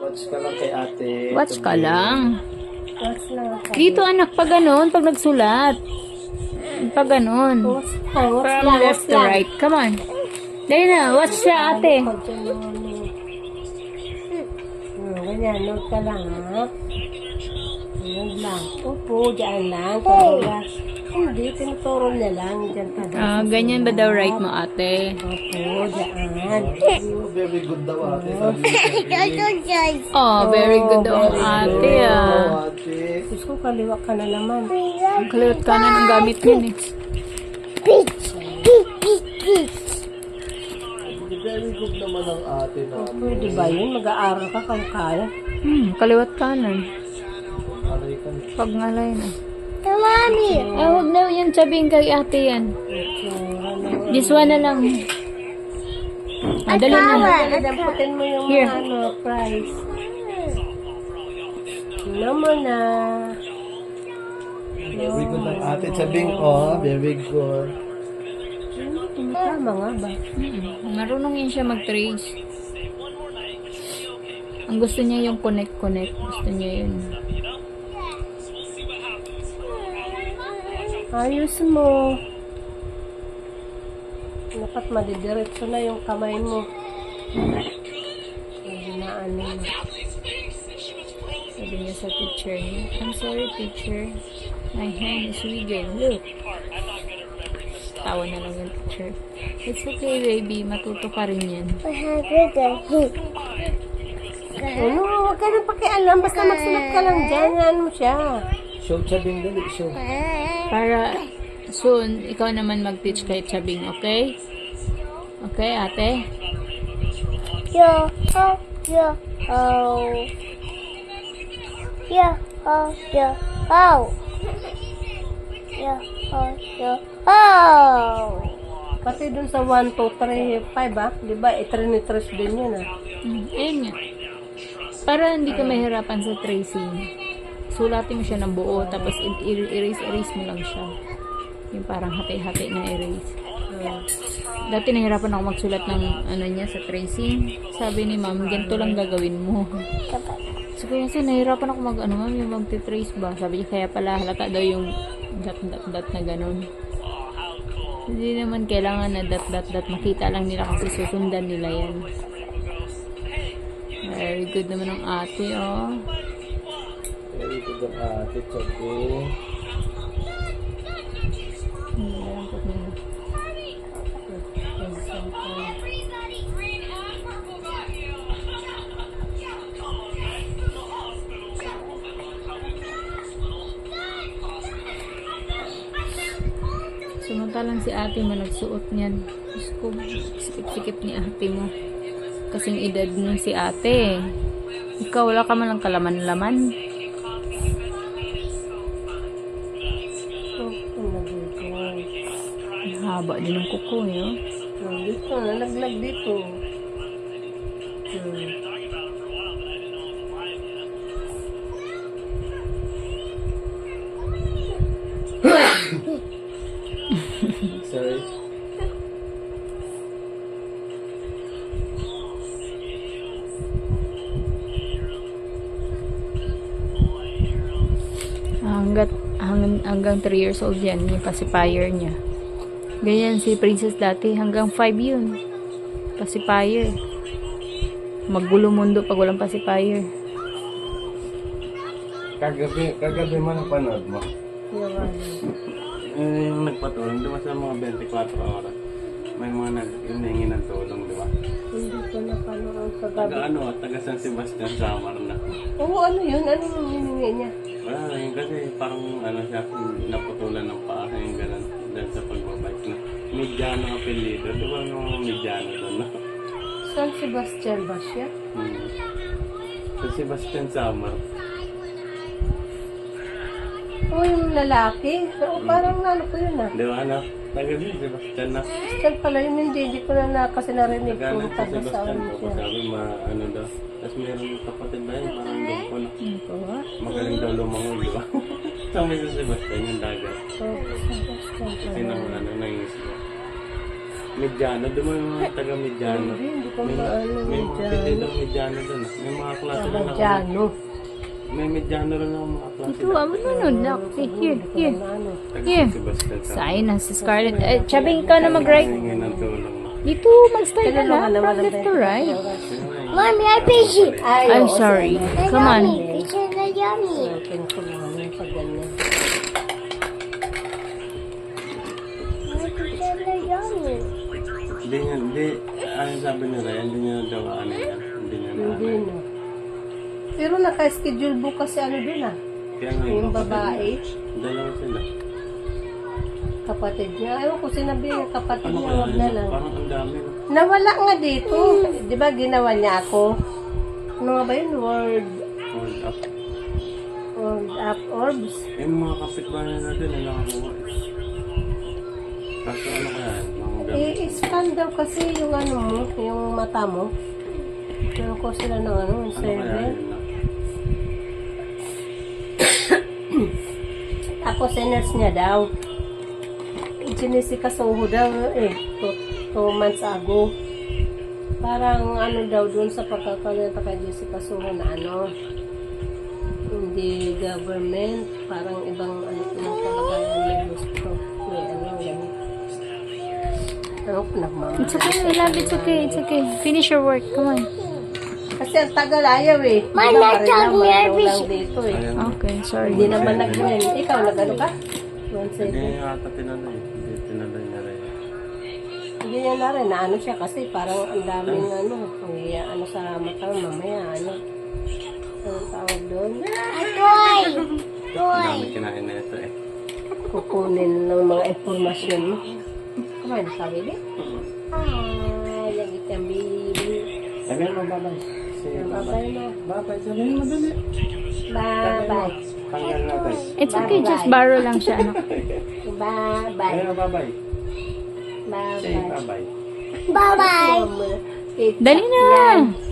Watch ka lang kay ate. Watch ka lang. Watch lang. Dito anak, pag ganun, pag nagsulat. Pag ganun. Watch From lang, left watch to lang. right. Come on. Dahil na, watch siya ate. Ganyan, note ka lang, ha? Ganyan lang. Upo, dyan lang. Kamulas. Hindi, tinuturo niya lang. Dyan ka lang. Ganyan ba daw right mo ate? Opo, dyan. Oh, very good daw ate. Sabi ni Oh, very good daw ang ate ah. Oh, ate. Diyos ko, kaliwa ka na naman. Kaliwat kanan ang gamit yun eh. Very good naman ang ate na. Pwede ba yun? Mag-aaral ka kung kaya. Kaliwat kanan. Alay ka na. Pag ngalay na. Ay, huwag na yan. Sabihin kay ate yan. This one na lang. Dali na. Damputin mo yung Here. mga price. Tingnan mo na. Very good ang ate. Sabing, oh, very good. Tama nga ba? Marunong yun siya mag-trace. Ang gusto niya yung connect. Gusto niya yun. Ayos mo. Dapat madidiretso na yung kamay mo. Ginaan mo. Sabi niya sa teacher niya, I'm sorry teacher. My hand is wiggle. Look. Tawa na lang yung teacher. It's okay baby. Matuto ka rin yan. Ano, huwag ka nang pakialam. Basta magsulat ka lang dyan. Yan mo siya. Show, sabing dali, show. Para soon, ikaw naman mag-teach kay Chabing, okay? Okay, ate? Pati dun sa 1, 2, 3, 5 ah. Diba? Itrinitris din yun ah. Ayun nga. Para hindi ka mahirapan sa tracing. Sulatin mo siya ng buo, tapos erase mo lang siya. Yung parang hati-hati na erase. Dati nahirapan ako magsulat ng ano niya sa tracing. Sabi ni ma'am, ganito lang gagawin mo. So kaya nahirapan ako mag ano ma'am, yung magti-trace ba? Sabi niya kaya pala halata daw yung dot na ganun. Hindi naman kailangan na dot. Makita lang nila kasi susundan nila yan. Very good naman ang ate, oh. Very good ang ate, sabing. Samantalang si ate mo nagsuot niyan. Diyos ko, sikip-sikip ni ate mo. Kasing edad nun si ate. Ikaw, wala ka man lang kalaman-laman. Ang haba din ng kuko, yun. Dito, nalaglag dito. Sorry. Hanggang 3 years old yan, yung pacifier niya. Ganyan si Princess dati, hanggang 5 yun. Pacifier. Maggulo mundo pag walang pacifier. Kagabi mo napanood mo? Yung Yung nagpatulong, di ba sa mga 24 oras? May mga nag-iningi ng tulong, di ba? hindi ko na panood kagabi. Taga San Sebastian, Samar na. Oo, ano yun? Ano yung hiningi niya? Wala rin kasi parang siya, naputulan ng paa, yung gano'n, dahil sa pagbabike na. Mediano apelido, di ba yung mga Mediano doon? No? San Sebastian ba siya? San Sebastian, Samar. Oo, yung lalaki. Oo, parang ano ko yun ah. Di ba taga San Sebastian na. Sebastian pala yun, hindi ko na kasi narinig Taga kung San taga saan Sebastian po, siya. sabi daw. Tapos meron yung kapatid na yun, parang doon po na. Ito ha? Magaling daw lumangoy, di ba? Sa may San Sebastian yung dagat. Oo, Sebastian Kasi pala. nang nangisip. Mediano, doon mo yung mga taga-Mediano. Hindi ko May maano. mga pitidong Mediano doon. May mga klase rin ako. Mediano. May Mediano rin ako mga klase. Ito, manunod na. Here, here. Ano? Here. Sebastian sa Sign na si Scarlett. Chabi, ikaw na mag-write. hingin ng tulong. Dito, mag-start ka na. From left to right. Mommy, I fish it. I'm sorry. Come on. Fish is a yummy. Akin ko lang yung pag ganyan. Fish is a yummy. Hindi, ayun sabi nila, hindi niya daw ano yan. Hindi niya na ano. Hindi na. Pero naka-schedule bukas si ano dun ah. Kaya nga Yung babae, Dalawa sila. kapatid niya. Ayaw ko sinabi niya kapatid Ano niya, kaya wag na yun? lang. Parang ang dami. No? Nawala nga dito. Di ba ginawa niya ako? Ano nga ba yun? Hold up. World up orbs. Yung mga kapitbahay natin, ay nakakuha. Kaso ano kaya? Mga dami. I-scan daw kasi yung ano mo, yung mata mo. Meron ko sila ng ano, yung Ano kaya survey. yun na? Ako, sinners niya daw. Sinisikasoho daw eh. 2 months ago. Parang ano daw dun sa pagkakalita kay Jessica Soho na ano. Hindi government. Parang ibang ano pinagkalagayan may gusto. May ano, ganun. Ano, nagmamahal. It's okay, I love it. It's okay. It's okay. Finish your work. Come on. Kasi ang tagal ayaw eh. Man, Iba pa I rin told naman, me I daw wish- lang dito eh. Ayan. Okay, sorry. Hindi naman nag-win. Ikaw, nag-ano ka? 1 Hindi second. niya ata tinanay. Hindi tinanay niya rin. Hindi niya na rin, naano siya kasi parang ang daming ano, may ano sa mata, mamaya ano. Anong tawag doon? Toy. Ang dami kinain na ito eh. Kukunin ng mga informasyon mo. Kumain na sabi din? Ah, lagi kang baby. Sabihin mo, babay. Bye-bye na. Babay, sabihin mo dali. Bye-bye. Tanggal natin. It's okay. Just borrow lang siya. Ano? Bye-bye. Sabihin mo, babay. Say Bye-bye. babay. Bye-bye. Mama, Dali na!